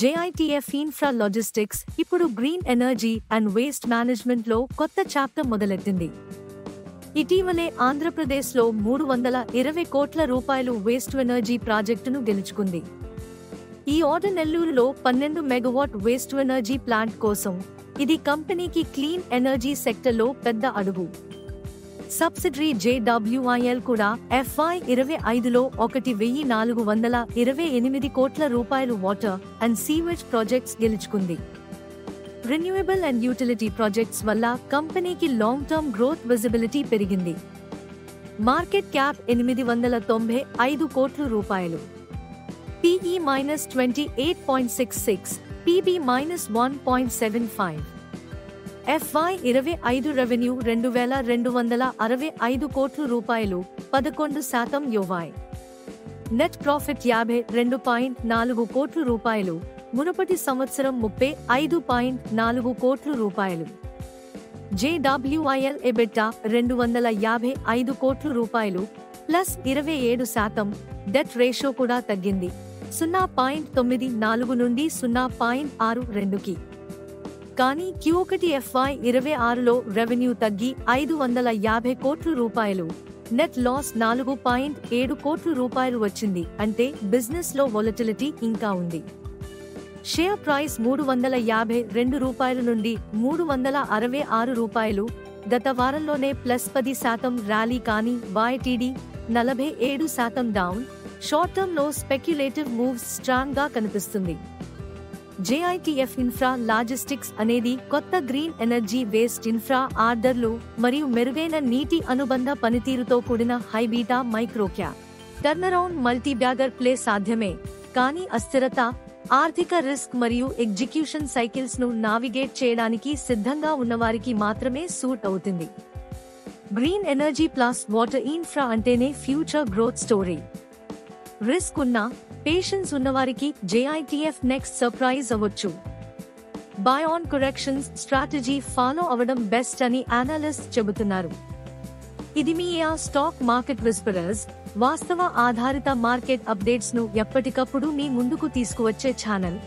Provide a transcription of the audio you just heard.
JITF infra logistics ఇప్పుడు green energy and waste management లో కొత్త చాప్టర్ మొదలెట్టింది. ఇటీవలే ఆంధ్రప్రదేశ్లో 320 కోట్ల రూపాయలు వేస్ట్ ఎనర్జీ ప్రాజెక్టును గెలుచుకుంది. ఈ ఆర్డర్ నెల్లూరులో 12 మెగావాట్ వేస్ట్ ఎనర్జీ ప్లాంట్ కోసం. ఇది కంపెనీకి క్లీన్ ఎనర్జీ సెక్టర్లో పెద్ద అడుగు. సబ్సిడరీ JWIL కూడా FY25లో 1428 కోట్ల రూపాయలు వాటర్ అండ్ సీవేజ్ ప్రాజెక్ట్స్ గెలుచుకుంది. రెన్యూవబుల్ అండ్ యూటిలిటీ ప్రాజెక్ట్స్ వల్ల కంపెనీకి లాంగ్ టర్మ్ గ్రోత్ విజిబిలిటీ పెరిగింది. మార్కెట్ క్యాప్ 895 కోట్ల రూపాయలు. PE -28.66, PB -1.75. FY25 రెవెన్యూ 2265 కోట్ల రూపాయలు, 11% YoY. నెట్ ప్రాఫిట్ 52.4 కోట్ల రూపాయలు, మునుపటి సంవత్సరం 35.4 కోట్ల రూపాయలు. JWIL EBITDA 255 కోట్ల రూపాయలు, +27%. డెట్ రేషియో కూడా తగ్గింది, 0.94 నుండి 0.62కి. కానీ Q1 FY26లో రెవెన్యూ తగ్గి 550 కోట్ల రూపాయలు, నెట్ లాస్ 4.7 కోట్ల రూపాయలు వచ్చింది. అంటే బిజినెస్ లో వొలటిలిటీ ఇంకా ఉంది. షేర్ ప్రైస్ 352 రూపాయల నుండి 366 రూపాయలు. గత వారంలోనే +10% ర్యాలీ, కానీ YTD 47% డౌన్. షార్ట్ టర్మ్ లో స్పెక్యులేటివ్ మూవ్స్ స్ట్రాంగ్ గా కనిపిస్తుంది. JITF ఇన్ఫ్రా లాజిస్టిక్స్ అనేది కొత్త గ్రీన్ ఎనర్జీ, వేస్ట్ ఇన్ఫ్రా ఆర్డర్లు మరియు మెరుగైన నీటి అనుబంధ పనితీరుతో కూడిన హైబీటా మైక్రోక్యాప్. టర్నరౌండ్ మల్టీబ్యాగర్ ప్లే సాధ్యమే, కానీ అస్థిరత, ఆర్థిక రిస్క్ మరియు ఎగ్జిక్యూషన్ సైకిల్స్ ను నావిగేట్ చేయడానికి సిద్ధంగా ఉన్నవారికి మాత్రమే సూట్ అవుతుంది. Green energy plus water infra అంటేనే ఫ్యూచర్ గ్రోత్ స్టోరీ. రిస్క్ ఉన్న, పేషెన్స్ ఉన్నవారికి JITF నెక్స్ట్ సర్ప్రైజ్ అవ్వచ్చు. By on corrections strategy follow అవడం బెస్ట్ అని అనలిస్ట్ చెబుతున్నారు. ఇది మీ స్టాక్ మార్కెట్ విస్పరర్స్, వాస్తవ ఆధారిత మార్కెట్ అప్డేట్స్ ను ఎప్పటికప్పుడు మీ ముందుకు తీసుకువచ్చే ఛానల్.